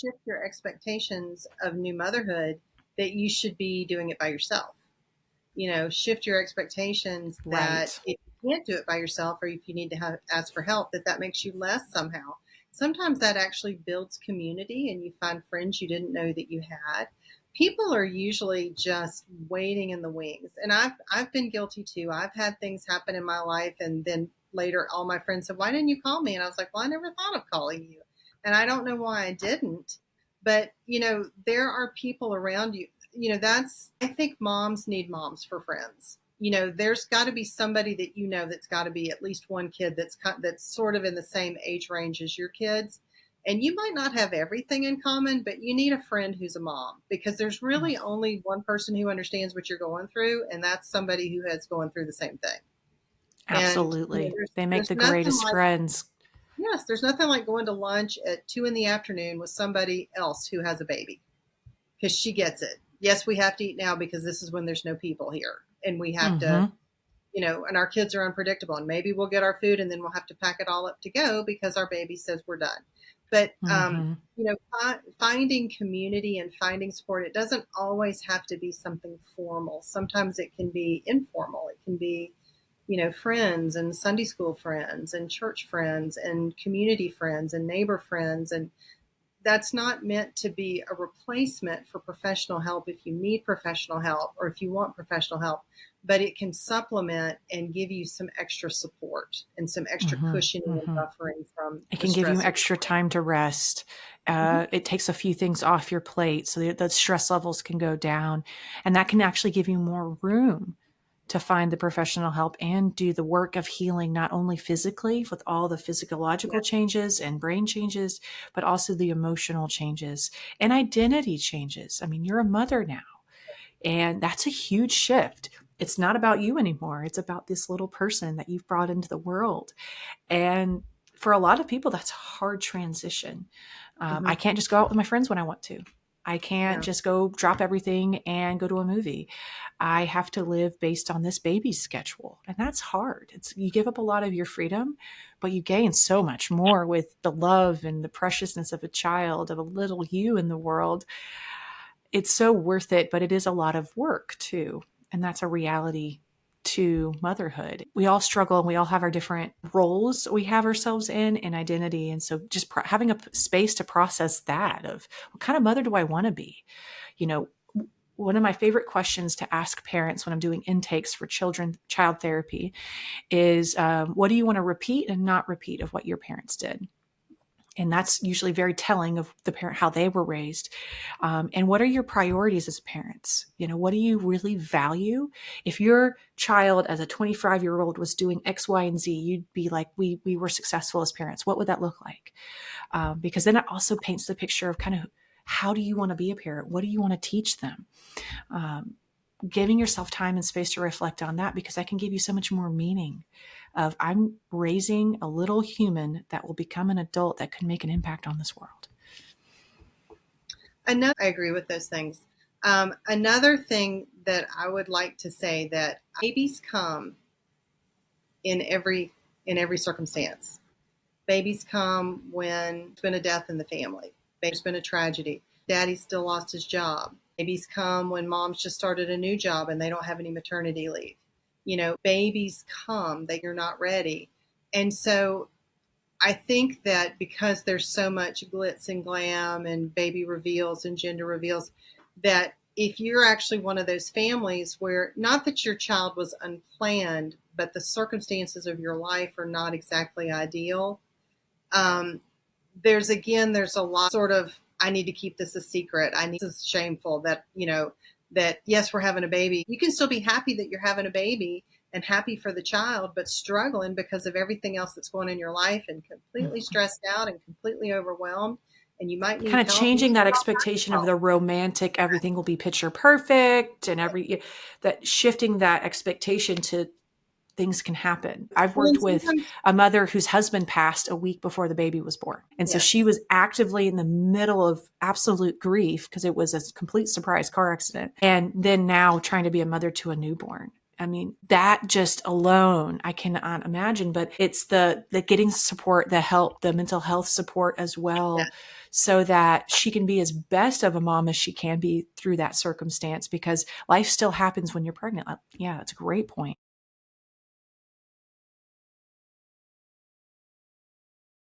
shift your expectations of new motherhood that you should be doing it by yourself. Shift your expectations that Right. if you can't do it by yourself, or if you need to ask for help, that makes you less somehow. Sometimes that actually builds community and you find friends you didn't know that you had. People are usually just waiting in the wings. And I've been guilty too. I've had things happen in my life, and then later all my friends said, "Why didn't you call me?" And I was like, "Well, I never thought of calling you." And I don't know why I didn't. But, there are people around you. I think moms need moms for friends. There's got to be somebody that that's got to be at least one kid that's sort of in the same age range as your kids. And you might not have everything in common, but you need a friend who's a mom, because there's really only one person who understands what you're going through, and that's somebody who has gone through the same thing. Absolutely. And They make there's the nothing greatest like friends. yes, there's nothing like going to lunch at 2 p.m. with somebody else who has a baby, because she gets it. Yes, we have to eat now because this is when there's no people here, and we have to, and our kids are unpredictable, and maybe we'll get our food and then we'll have to pack it all up to go because our baby says we're done. But, finding community and finding support, it doesn't always have to be something formal. Sometimes it can be informal. It can be, friends and Sunday school friends and church friends and community friends and neighbor friends. And that's not meant to be a replacement for professional help if you need professional help or if you want professional help, but it can supplement and give you some extra support and some extra cushioning and buffering from it can give you extra time to rest. It takes a few things off your plate so that the stress levels can go down, and that can actually give you more room to find the professional help and do the work of healing, not only physically with all the physiological changes and brain changes, but also the emotional changes and identity changes. I mean, you're a mother now, and that's a huge shift. It's not about you anymore. It's about this little person that you've brought into the world. And for a lot of people, that's a hard transition. I can't just go out with my friends when I want to. I can't just go drop everything and go to a movie. I have to live based on this baby's schedule. And that's hard. You give up a lot of your freedom, but you gain so much more with the love and the preciousness of a child, of a little you in the world. It's so worth it, but it is a lot of work too. And that's a reality to motherhood. We all struggle and we all have our different roles we have ourselves in and identity. And so just having a space to process that of what kind of mother do I want to be? One of my favorite questions to ask parents when I'm doing intakes for child therapy is, what do you want to repeat and not repeat of what your parents did? And that's usually very telling of the parent, how they were raised. And what are your priorities as parents? What do you really value? If your child as a 25-year-old was doing X, Y, and Z, you'd be like, we were successful as parents. What would that look like? Because then it also paints the picture of kind of, how do you want to be a parent? What do you want to teach them? Giving yourself time and space to reflect on that, because that can give you so much more meaning of, I'm raising a little human that will become an adult that can make an impact on this world. I agree with those things. Another thing that I would like to say, that babies come in every circumstance. Babies come when there's been a death in the family. There's been a tragedy. Daddy still lost his job. Babies come when mom's just started a new job and they don't have any maternity leave. Babies come that you're not ready. And so I think that because there's so much glitz and glam and baby reveals and gender reveals, that if you're actually one of those families where, not that your child was unplanned, but the circumstances of your life are not exactly ideal, there's a lot sort of, I need to keep this a secret. This is shameful that, that yes, we're having a baby. You can still be happy that you're having a baby and happy for the child, but struggling because of everything else that's going on in your life and completely stressed out and completely overwhelmed. And you might need kind of help. changing that expectation of the romantic, everything will be picture perfect, and that shifting that expectation to things can happen. I've worked with a mother whose husband passed a week before the baby was born. And so she was actively in the middle of absolute grief because it was a complete surprise car accident. And then now trying to be a mother to a newborn. I mean, that just alone, I cannot imagine, but it's the getting support, the help, the mental health support as well, so that she can be as best of a mom as she can be through that circumstance, because life still happens when you're pregnant. Yeah, that's a great point.